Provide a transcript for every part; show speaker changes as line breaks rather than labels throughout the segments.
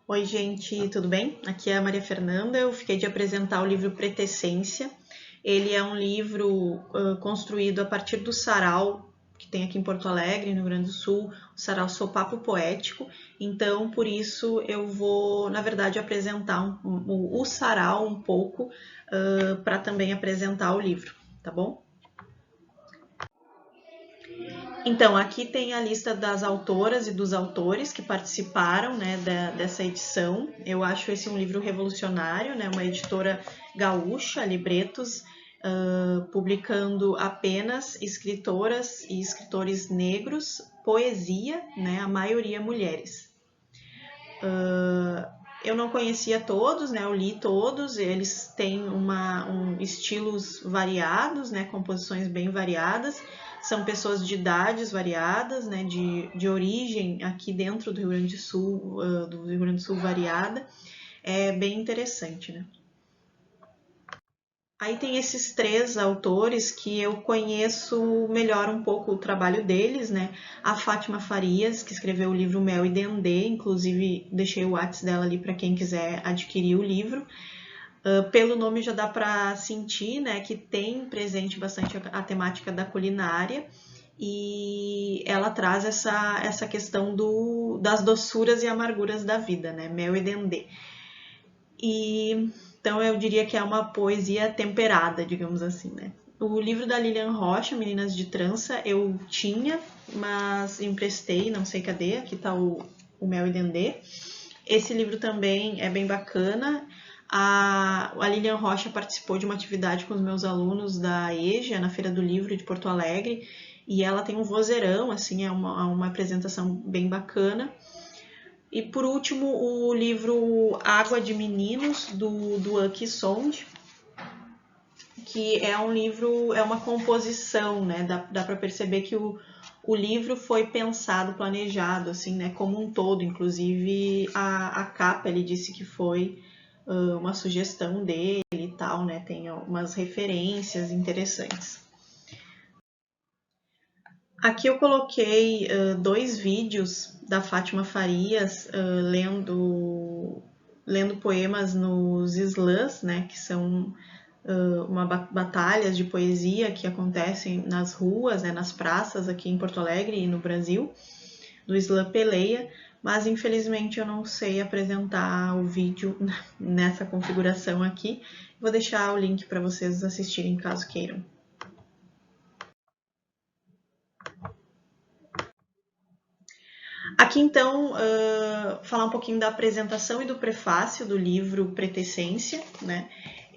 Oi, gente, tudo bem? Aqui é a Maria Fernanda. Eu fiquei de apresentar o livro Pretessência. Ele é um livro construído a partir do sarau que tem aqui em Porto Alegre, no Rio Grande do Sul, o sarau Sopapo Poético. Então, por isso, eu vou, na verdade, apresentar o sarau um pouco para também apresentar o livro, tá bom? Então, aqui tem a lista das autoras e dos autores que participaram, né, dessa edição. Eu acho esse um livro revolucionário, né, uma editora gaúcha, Libretos, publicando apenas escritoras e escritores negros, poesia, né, a maioria mulheres. Eu não conhecia todos, né, eu li todos, eles têm estilos variados, né, composições bem variadas, são pessoas de idades variadas, né, de origem aqui dentro do Rio Grande do Sul variada, é bem interessante, né. Aí tem esses três autores que eu conheço melhor um pouco o trabalho deles, né? A Fátima Farias, que escreveu o livro Mel e Dendê, inclusive deixei o WhatsApp dela ali para quem quiser adquirir o livro. Pelo nome já dá para sentir, né, que tem presente bastante a temática da culinária e ela traz essa questão das doçuras e amarguras da vida, né? Mel e Dendê. Então eu diria que é uma poesia temperada, digamos assim, né? O livro da Lilian Rocha, Meninas de Trança, eu tinha, mas emprestei, não sei cadê, aqui tá o Mel e Dendê. Esse livro também é bem bacana. A Lilian Rocha participou de uma atividade com os meus alunos da EJA, na Feira do Livro de Porto Alegre, e ela tem um vozeirão, assim, é uma apresentação bem bacana. E por último, o livro Água de Meninos, do Aki Sond, que é um livro, é uma composição, né? Dá para perceber que o livro foi pensado, planejado, assim, né? Como um todo. Inclusive, a capa, ele disse que foi uma sugestão dele e tal, né? Tem algumas referências interessantes. Aqui eu coloquei dois vídeos da Fátima Farias lendo poemas nos slams, né, que são batalhas de poesia que acontecem nas ruas, né, nas praças aqui em Porto Alegre e no Brasil, do slam Peleia, mas infelizmente eu não sei apresentar o vídeo nessa configuração aqui. Vou deixar o link para vocês assistirem caso queiram. Aqui então, falar um pouquinho da apresentação e do prefácio do livro Pretessência, né?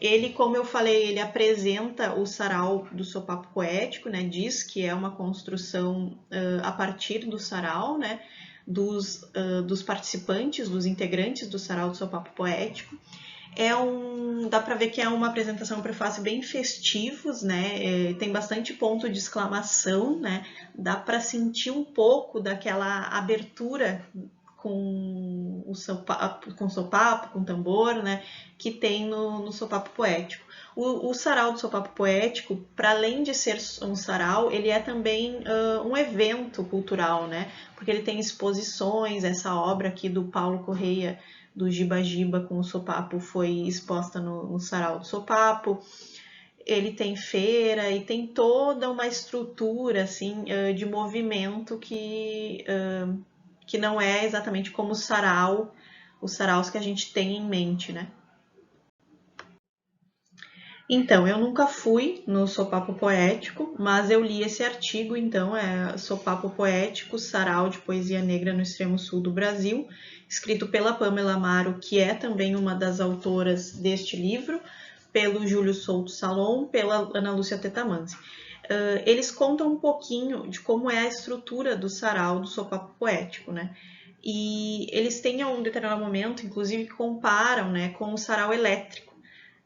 Ele, como eu falei, ele apresenta o sarau do sopapo poético, né? Diz que é uma construção a partir do sarau, né? Dos participantes, dos integrantes do sarau do sopapo poético. Dá para ver que é uma apresentação, um prefácio bem festivos, né? Tem bastante ponto de exclamação, né? Dá para sentir um pouco daquela abertura com o sopapo, com tambor, né? Que tem no sopapo poético. O sarau do sopapo poético, para além de ser um sarau, ele é também um evento cultural, né? Porque ele tem exposições, essa obra aqui do Paulo Correia, do Giba Giba com o sopapo, foi exposta no sarau do sopapo. Ele tem feira e tem toda uma estrutura assim de movimento que não é exatamente como os saraus que a gente tem em mente, né? Então, eu nunca fui no Sopapo Poético, mas eu li esse artigo, então, é Sopapo Poético, Sarau de Poesia Negra no Extremo Sul do Brasil, escrito pela Pamela Amaro, que é também uma das autoras deste livro, pelo Júlio Souto Salom, pela Ana Lúcia Tetamanzi. Eles contam um pouquinho de como é a estrutura do sarau do Sopapo Poético, né? E eles têm, a um determinado momento, inclusive, comparam, né, com o sarau elétrico.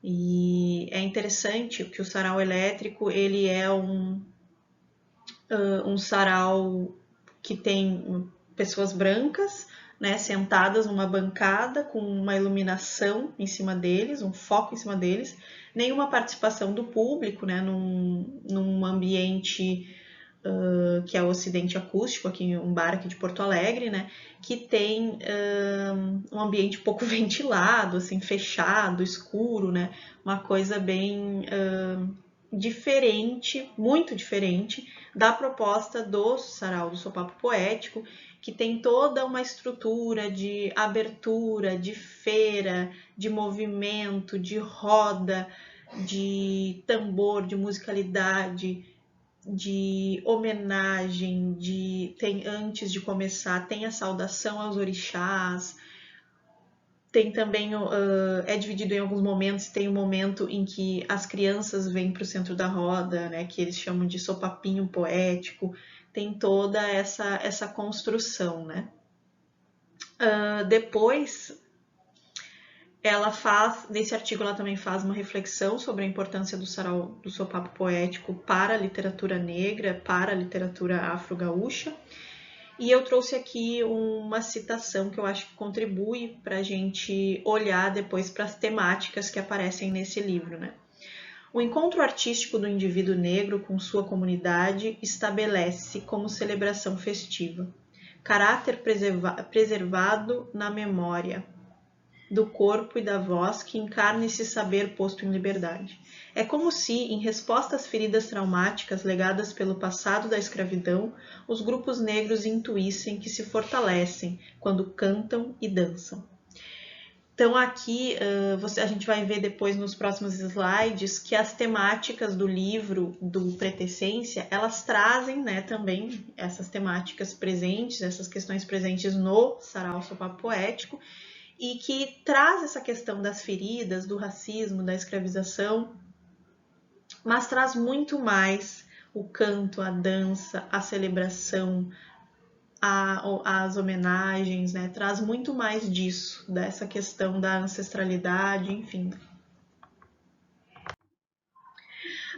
E é interessante que o sarau elétrico, ele é um sarau que tem pessoas brancas, né, sentadas numa bancada com uma iluminação em cima deles, um foco em cima deles, nenhuma participação do público, né, num ambiente que é o Ocidente Acústico, um bar aqui de Porto Alegre, né, que tem um ambiente pouco ventilado, assim, fechado, escuro, né, uma coisa bem diferente, muito diferente da proposta do Sarau do Sopapo Poético, que tem toda uma estrutura de abertura, de feira, de movimento, de roda, de tambor, de musicalidade, de homenagem, antes de começar, tem a saudação aos orixás, tem também, é dividido em alguns momentos, tem um momento em que as crianças vêm para o centro da roda, né, que eles chamam de sopapinho poético, tem toda essa construção, né. Depois, nesse artigo ela também faz uma reflexão sobre a importância do sarau do sopapo poético para a literatura negra, para a literatura afro-gaúcha. E eu trouxe aqui uma citação que eu acho que contribui para a gente olhar depois para as temáticas que aparecem nesse livro, né? O encontro artístico do indivíduo negro com sua comunidade estabelece-se como celebração festiva, caráter preservado na memória do corpo e da voz que encarna esse saber posto em liberdade. É como se, em resposta às feridas traumáticas legadas pelo passado da escravidão, os grupos negros intuíssem que se fortalecem quando cantam e dançam. Então aqui a gente vai ver depois nos próximos slides que as temáticas do livro do Pretessência, elas trazem, né, também essas temáticas presentes, essas questões presentes no Sarau Sopapo Poético, e que traz essa questão das feridas, do racismo, da escravização, mas traz muito mais o canto, a dança, a celebração, as homenagens, né? Traz muito mais disso, dessa questão da ancestralidade, enfim.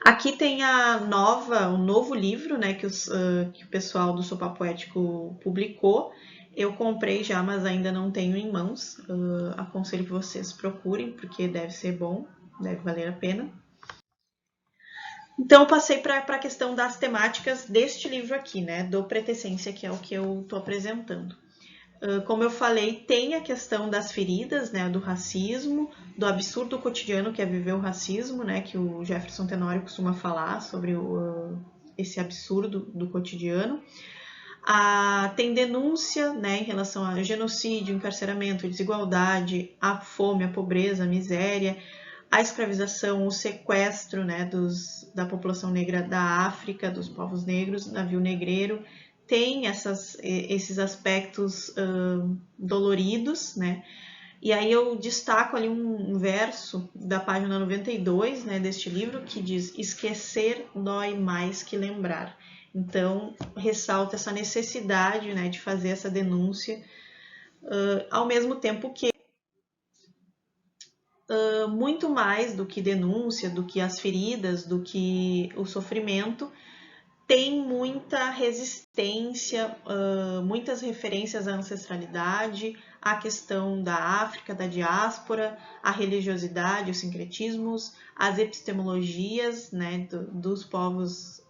Aqui tem o novo livro, né, que o pessoal do Sopapo Poético publicou. Eu comprei já, mas ainda não tenho em mãos. Aconselho que vocês procurem, porque deve ser bom, deve valer a pena. Então, eu passei para a questão das temáticas deste livro aqui, né, do Pretessência, que é o que eu estou apresentando. Como eu falei, tem a questão das feridas, né, do racismo, do absurdo cotidiano que é viver o racismo, né, que o Jefferson Tenório costuma falar sobre esse absurdo do cotidiano. Tem denúncia, né, em relação ao genocídio, encarceramento, desigualdade, a fome, a pobreza, a miséria, a escravização, o sequestro, né, da população negra da África, dos povos negros, navio negreiro. Tem esses aspectos doloridos, né? E aí eu destaco ali um verso da página 92, né, deste livro, que diz: esquecer dói mais que lembrar. Então, ressalta essa necessidade, né, de fazer essa denúncia, ao mesmo tempo que muito mais do que denúncia, do que as feridas, do que o sofrimento, tem muita resistência, muitas referências à ancestralidade, à questão da África, da diáspora, à religiosidade, os sincretismos, as epistemologias, né, dos povos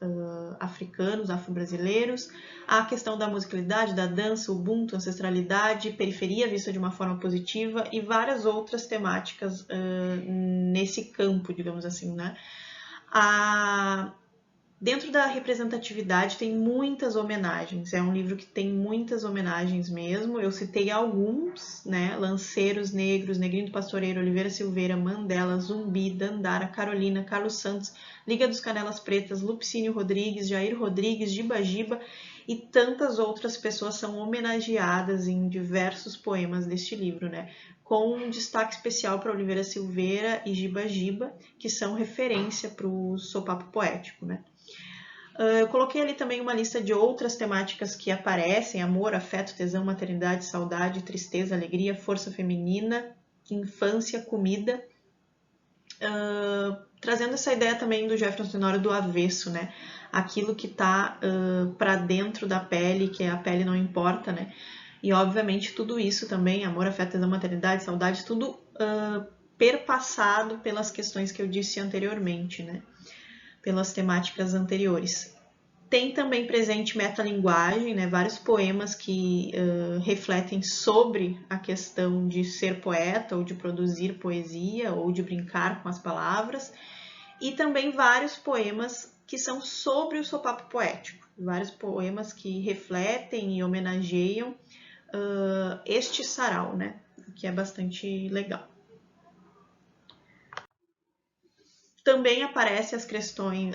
africanos, afro-brasileiros, a questão da musicalidade, da dança, ubuntu, ancestralidade, periferia vista de uma forma positiva e várias outras temáticas nesse campo, digamos assim, né? Dentro da representatividade tem muitas homenagens, é um livro que tem muitas homenagens mesmo. Eu citei alguns, né? Lanceiros Negros, Negrinho do Pastoreiro, Oliveira Silveira, Mandela, Zumbi, Dandara, Carolina, Carlos Santos, Liga dos Canelas Pretas, Lupicínio Rodrigues, Jair Rodrigues, Giba Giba e tantas outras pessoas são homenageadas em diversos poemas deste livro, né? Com um destaque especial para Oliveira Silveira e Giba Giba, que são referência para o Sopapo Poético, né? Eu coloquei ali também uma lista de outras temáticas que aparecem: amor, afeto, tesão, maternidade, saudade, tristeza, alegria, força feminina, infância, comida, trazendo essa ideia também do Jefferson Tenório do avesso, né? Aquilo que está para dentro da pele, que a pele não importa, né? E obviamente tudo isso também, amor, afeto, tesão, maternidade, saudade, tudo perpassado pelas questões que eu disse anteriormente, né? Pelas temáticas anteriores. Tem também presente metalinguagem, né? Vários poemas que refletem sobre a questão de ser poeta, ou de produzir poesia, ou de brincar com as palavras. E também vários poemas que são sobre o sopapo poético. Vários poemas que refletem e homenageiam este sarau, né? O que é bastante legal. Também aparecem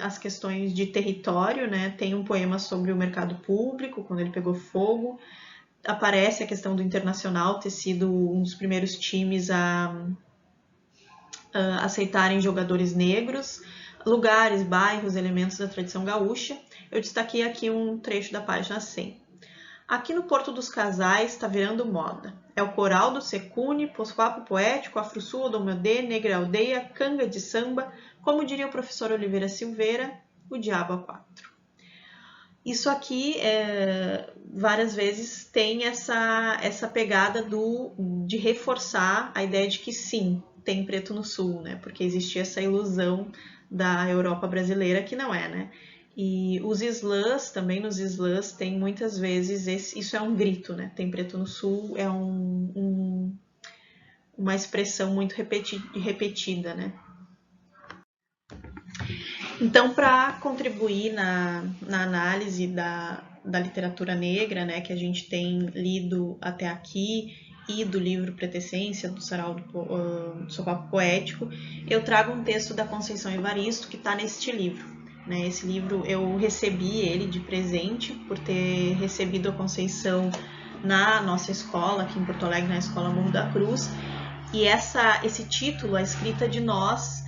as questões de território, né? Tem um poema sobre o mercado público, quando ele pegou fogo. Aparece a questão do Internacional ter sido um dos primeiros times a aceitarem jogadores negros, lugares, bairros, elementos da tradição gaúcha. Eu destaquei aqui um trecho da página 100. Aqui no Porto dos Casais está virando moda. É o coral do Secune, pospapo poético, afro-sul, odomodê, negra aldeia, canga de samba, como diria o professor Oliveira Silveira, o diabo a quatro. Isso aqui, várias vezes, tem essa pegada de reforçar a ideia de que sim, tem preto no sul, né? Porque existia essa ilusão da Europa brasileira que não é, né? E os slams, também nos slams, tem muitas vezes, isso é um grito, né? Tem preto no sul, é uma expressão muito repetida, né? Então, para contribuir na análise da literatura negra, né, que a gente tem lido até aqui, e do livro Pretessência, do Sarau do Sopapo Poético, eu trago um texto da Conceição Evaristo, que está neste livro. Né? Esse livro eu recebi ele de presente, por ter recebido a Conceição na nossa escola, aqui em Porto Alegre, na Escola Morro da Cruz, e esse título, A Escrita de Nós,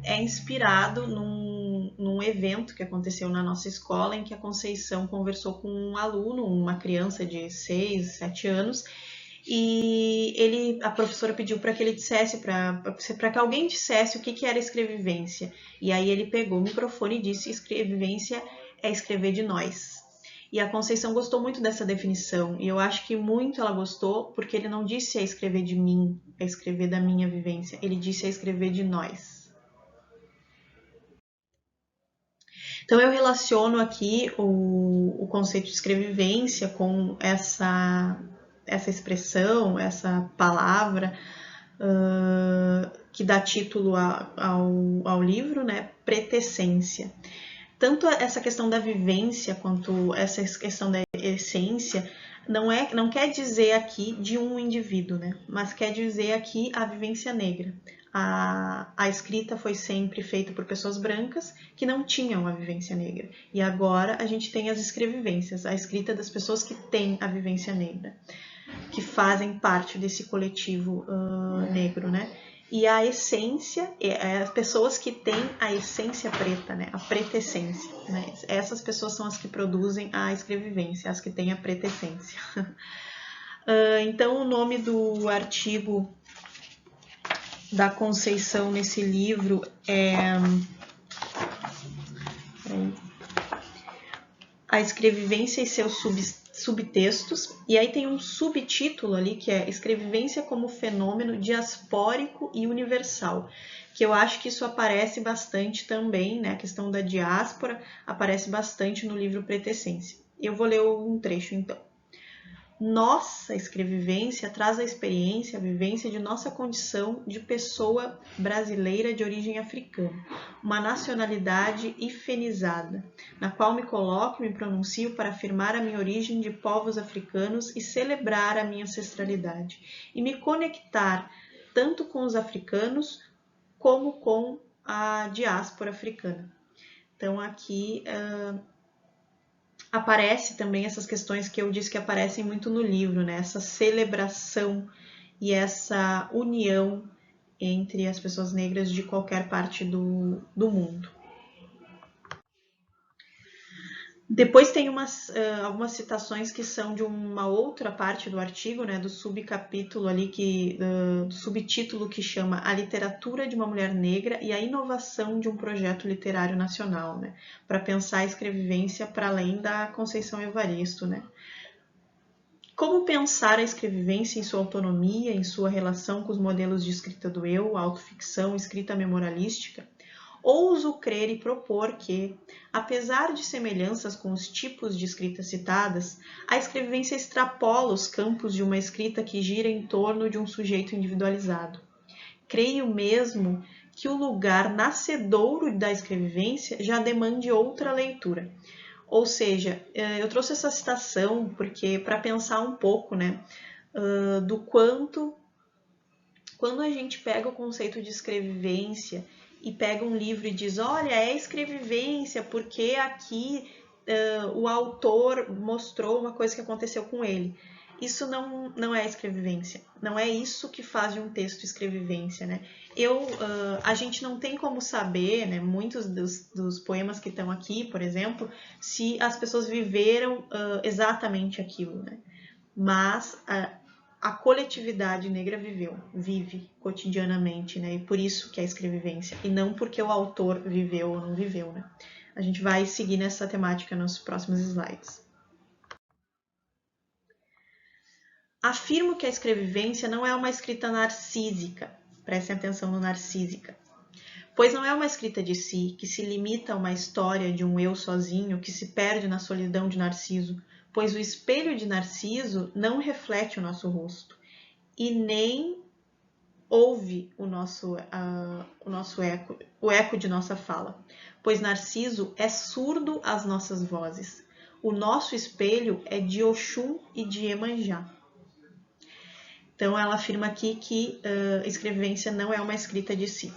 é inspirado num evento que aconteceu na nossa escola, em que a Conceição conversou com um aluno, uma criança de 6, 7 anos, e a professora pediu para que ele dissesse, para que alguém dissesse o que era escrevivência. E aí ele pegou o microfone e disse: escrevivência é escrever de nós. E a Conceição gostou muito dessa definição, e eu acho que muito ela gostou, porque ele não disse a escrever de mim, a escrever da minha vivência, ele disse a escrever de nós. Então eu relaciono aqui o conceito de escrevivência com essa expressão, essa palavra que dá título ao livro, né? Pretessência. Tanto essa questão da vivência quanto essa questão da essência não quer dizer aqui de um indivíduo, né? Mas quer dizer aqui a vivência negra. A escrita foi sempre feita por pessoas brancas que não tinham a vivência negra. E agora a gente tem as escrevivências, a escrita das pessoas que têm a vivência negra, que fazem parte desse coletivo negro, né? E a essência, as pessoas que têm a essência preta, né? A pretessência, né? Essas pessoas são as que produzem a escrevivência, as que têm a pretessência. Então, o nome do artigo da Conceição nesse livro é A Escrevivência e seus subtextos, e aí tem um subtítulo ali que é Escrevivência como fenômeno diaspórico e universal, que eu acho que isso aparece bastante também, né? A questão da diáspora aparece bastante no livro Pretessência. Eu vou ler um trecho então. Nossa escrevivência traz a experiência, a vivência de nossa condição de pessoa brasileira de origem africana, uma nacionalidade hifenizada, na qual me coloco e me pronuncio para afirmar a minha origem de povos africanos e celebrar a minha ancestralidade, e me conectar tanto com os africanos como com a diáspora africana. Então aqui aparece também essas questões que eu disse que aparecem muito no livro, né? Essa celebração e essa união entre as pessoas negras de qualquer parte do mundo. Depois tem algumas citações que são de uma outra parte do artigo, né, do subcapítulo ali, do subtítulo que chama A Literatura de uma Mulher Negra e a Inovação de um Projeto Literário Nacional, né, para pensar a escrevivência para além da Conceição Evaristo, né. Como pensar a escrevivência em sua autonomia, em sua relação com os modelos de escrita do eu, autoficção, escrita memorialística? ouso crer e propor que, apesar de semelhanças com os tipos de escrita citadas, a escrevivência extrapola os campos de uma escrita que gira em torno de um sujeito individualizado. Creio mesmo que o lugar nascedouro da escrevivência já demande outra leitura. Ou seja, eu trouxe essa citação porque para pensar um pouco, né, do quanto, quando a gente pega o conceito de escrevivência e pega um livro e diz, olha, é escrevivência porque aqui o autor mostrou uma coisa que aconteceu com ele. Isso não é escrevivência, não é isso que faz de um texto escrevivência, né? A gente não tem como saber, né, muitos dos poemas que estão aqui, por exemplo, se as pessoas viveram exatamente aquilo, né? Mas a coletividade negra vive cotidianamente, né? E por isso que é escrevivência, e não porque o autor viveu ou não viveu, né? A gente vai seguir nessa temática nos próximos slides. Afirmo que a escrevivência não é uma escrita narcísica, prestem atenção no narcísica, pois não é uma escrita de si que se limita a uma história de um eu sozinho que se perde na solidão de Narciso, pois o espelho de Narciso não reflete o nosso rosto e nem ouve o nosso eco, o eco de nossa fala, pois Narciso é surdo às nossas vozes. O nosso espelho é de Oxum e de Iemanjá. Então, ela afirma aqui que escrevivência não é uma escrita de si.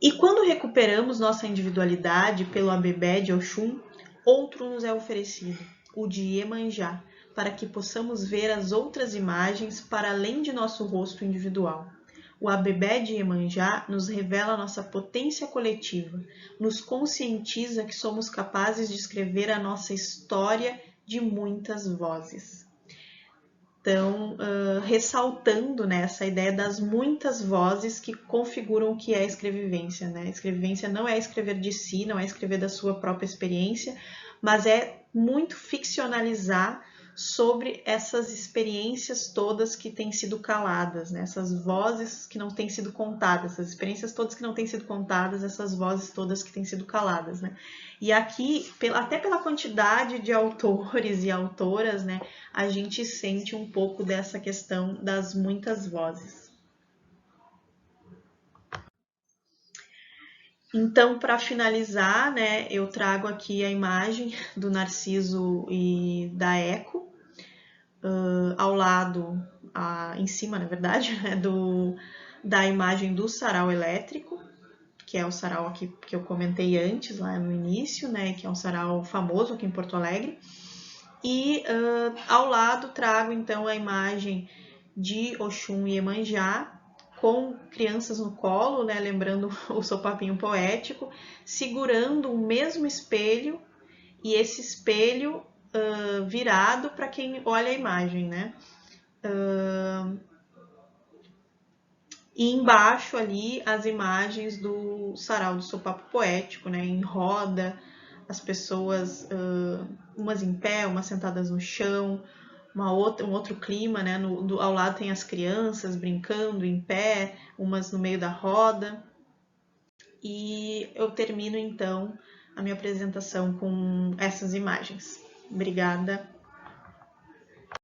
E quando recuperamos nossa individualidade pelo abebé de Oxum, outro nos é oferecido, o de Iemanjá, para que possamos ver as outras imagens para além de nosso rosto individual. O abebé de Iemanjá nos revela nossa potência coletiva, nos conscientiza que somos capazes de escrever a nossa história de muitas vozes. Então, ressaltando, né, essa ideia das muitas vozes que configuram o que é a escrevivência, né? A escrevivência não é escrever de si, não é escrever da sua própria experiência, mas é muito ficcionalizar sobre essas experiências todas que têm sido caladas, né? Essas vozes que não têm sido contadas, essas experiências todas que não têm sido contadas, essas vozes todas que têm sido caladas, né? E aqui, até pela quantidade de autores e autoras, né, a gente sente um pouco dessa questão das muitas vozes. Então, para finalizar, né, eu trago aqui a imagem do Narciso e da Eco, ao lado, em cima, na verdade, né, da imagem do sarau elétrico, que é o sarau aqui que eu comentei antes, lá no início, né, que é um sarau famoso aqui em Porto Alegre. E ao lado trago, então, a imagem de Oxum e Iemanjá, com crianças no colo, né, lembrando o sopapinho poético, segurando o mesmo espelho, e esse espelho virado para quem olha a imagem, né? E embaixo ali as imagens do sarau do sopapo poético, né, em roda, as pessoas, umas em pé, umas sentadas no chão, um outro clima, né, ao lado tem as crianças brincando em pé, umas no meio da roda. E eu termino então a minha apresentação com essas imagens. Obrigada.